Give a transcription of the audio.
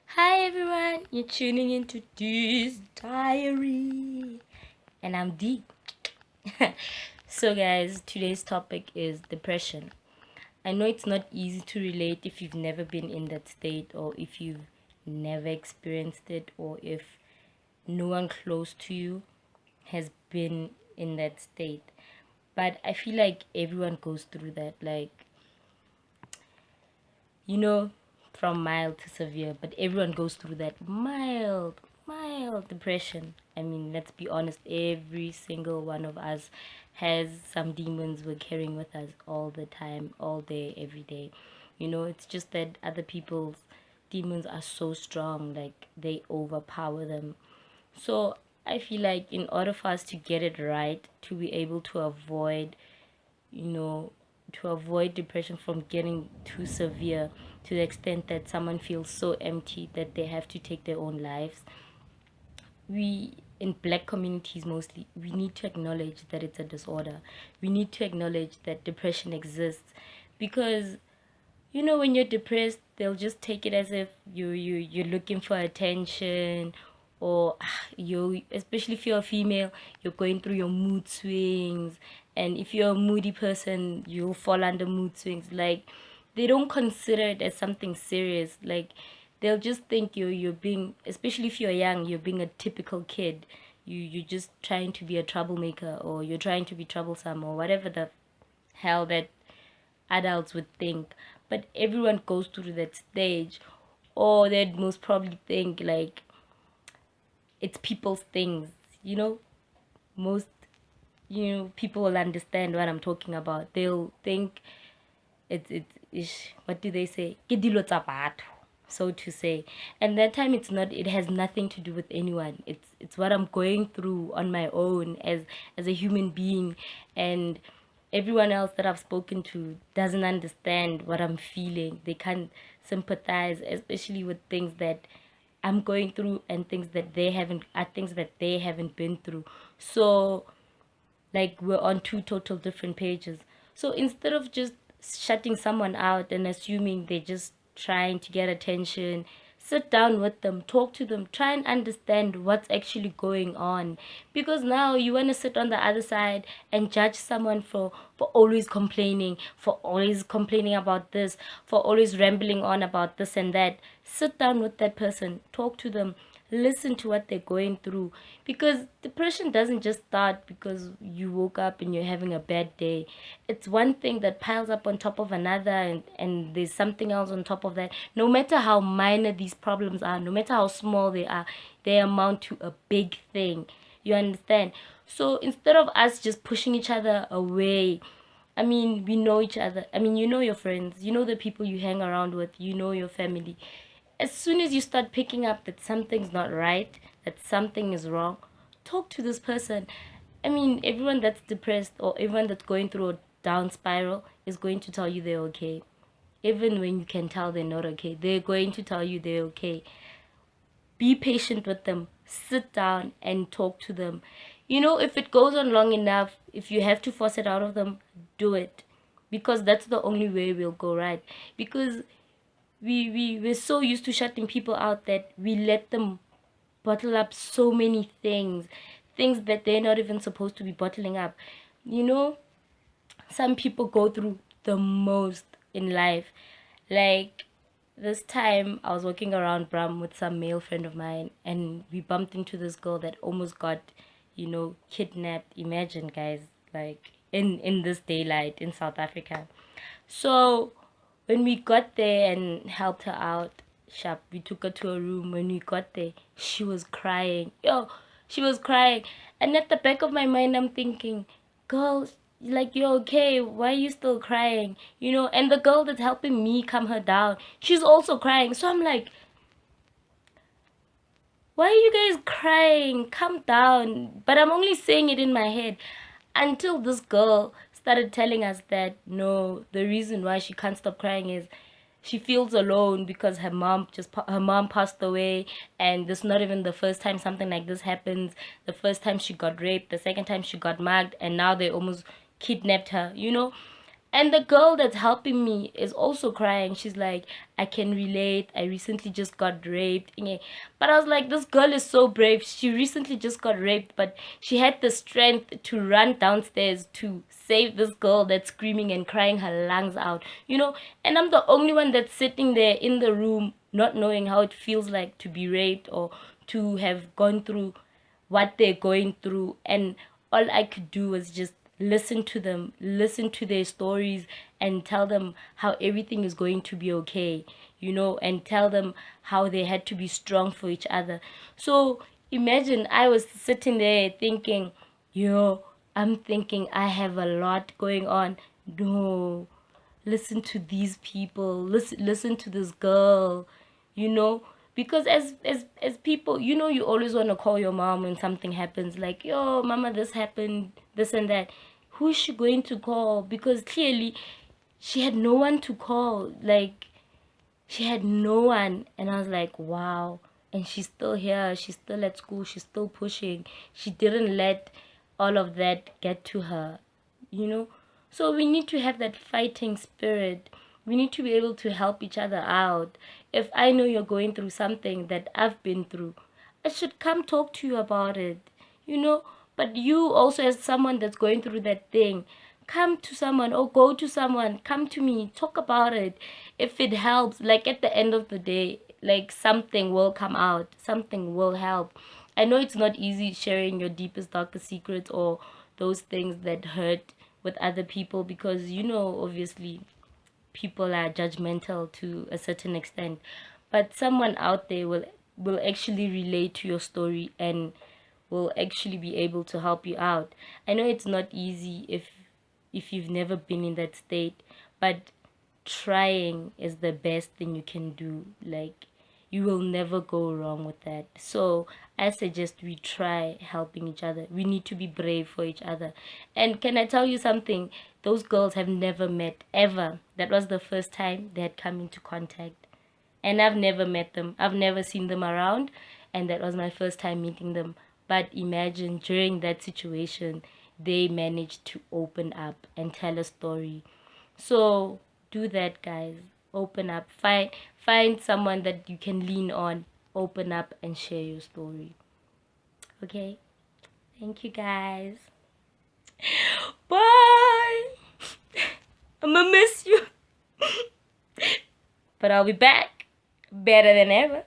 Hi everyone, you're tuning into D's Diary, and I'm D. So, guys, today's topic is depression. I know it's not easy to relate if you've never been in that state, or if you've never experienced it, or if no one close to you has been in that state. But I feel like everyone goes through that. Like, you know, from mild to severe, but everyone goes through that mild depression. I mean, let's be honest, every single one of us has some demons we're carrying with us all the time, all day, every day. It's just that other people's demons are so strong, like they overpower them. So I feel like in order for us to get it right, to be able to avoid you know, to avoid depression from getting too severe to the extent that someone feels so empty that they have to take their own lives. We, in black communities mostly, we need to acknowledge that it's a disorder. We need to acknowledge that depression exists because when you're depressed, they'll just take it as if you're looking for attention, or you, especially if you're a female, you're going through your mood swings, and if you're a moody person, you'll fall under mood swings. Like, they don't consider it as something serious. Like, they'll just think you're being, especially if you're young, you're being a typical kid. You're just trying to be a troublemaker, or you're trying to be troublesome, or whatever the hell that adults would think. But everyone goes through that stage, or they'd most probably think like it's people's things. you know Most people will understand what I'm talking about. They'll think it's what do they say, "Ke dilo tsa batho," so to say. And that time, it has nothing to do with anyone. It's what I'm going through on my own as a human being. And everyone else that I've spoken to doesn't understand what I'm feeling. They can't sympathize, especially with things that I'm going through, and things that they haven't been through. So, like, we're on two total different pages. So instead of just shutting someone out and assuming they're just trying to get attention, sit down with them, talk to them, try and understand what's actually going on. Because now you want to sit on the other side and judge someone for always complaining about this, for always rambling on about this and that. Sit down with that person, talk to them, listen to what they're going through. Because depression doesn't just start because you woke up and you're having a bad day. It's one thing that piles up on top of another, and there's something else on top of that. No matter how minor these problems are, no matter how small they are, they amount to a big thing. You understand? So instead of us just pushing each other away, I mean, we know each other. I mean, you know your friends, you know the people you hang around with, you know your family. As soon as you start picking up that something's not right, that something is wrong, talk to this person. I mean, everyone that's depressed, or everyone that's going through a down spiral, is going to tell you they're okay. Even when you can tell they're not okay, they're going to tell you they're okay. Be patient with them. Sit down and talk to them. If it goes on long enough, if you have to force it out of them, do it. Because that's the only way we'll go right. Because we're so used to shutting people out that we let them bottle up so many things that they're not even supposed to be bottling up. you know some people go through the most in life. Like, this time I was walking around Bram with some male friend of mine, and we bumped into this girl that almost got kidnapped. Imagine, guys, like, in this daylight in South Africa. So when we got there and helped her out, sharp, we took her to a room. When we got there, she was crying. Yo, she was crying. And at the back of my mind, I'm thinking, girl, like, you're okay. Why are you still crying? And the girl that's helping me calm her down, she's also crying. So I'm like, why are you guys crying? Calm down. But I'm only saying it in my head, until this girl started telling us that no, the reason why she can't stop crying is she feels alone because her mom passed away, and this is not even the first time something like this happens. The first time she got raped, the second time she got mugged, and now they almost kidnapped her. And the girl that's helping me is also crying. She's like, I can relate. I recently just got raped. But I was like, this girl is so brave. She recently just got raped, but she had the strength to run downstairs to save this girl that's screaming and crying her lungs out, And I'm the only one that's sitting there in the room, not knowing how it feels like to be raped or to have gone through what they're going through. And all I could do was just listen to them, listen to their stories, and tell them how everything is going to be okay, and tell them how they had to be strong for each other. So imagine I was sitting there thinking, I'm thinking I have a lot going on. No, listen to these people, listen to this girl, you know because as people, you always want to call your mom when something happens, like, yo mama, this happened, this and that. Who is she going to call? Because clearly she had no one to call. Like, she had no one. And I was like, wow. And she's still here, she's still at school, she's still pushing. She didn't let all of that get to her, you know so we need to have that fighting spirit. We need to be able to help each other out. If I know you're going through something that I've been through, I should come talk to you about it, you know but you also, as someone that's going through that thing, come to someone or go to someone, come to me, talk about it. If it helps, like, at the end of the day, like, something will come out, something will help. I know it's not easy sharing your deepest, darkest secrets or those things that hurt with other people, because obviously people are judgmental to a certain extent, but someone out there will actually relate to your story and will actually be able to help you out. I know it's not easy if you've never been in that state, but trying is the best thing you can do. Like, you will never go wrong with that. So I suggest we try helping each other. We need to be brave for each other. And can I tell you something? Those girls have never met ever. That was the first time they had come into contact. And I've never met them. I've never seen them around. And that was my first time meeting them. But imagine, during that situation, they managed to open up and tell a story. So do that, guys. Open up. Find someone that you can lean on. Open up and share your story. Okay? Thank you, guys. Bye. I'm gonna miss you. But I'll be back better than ever.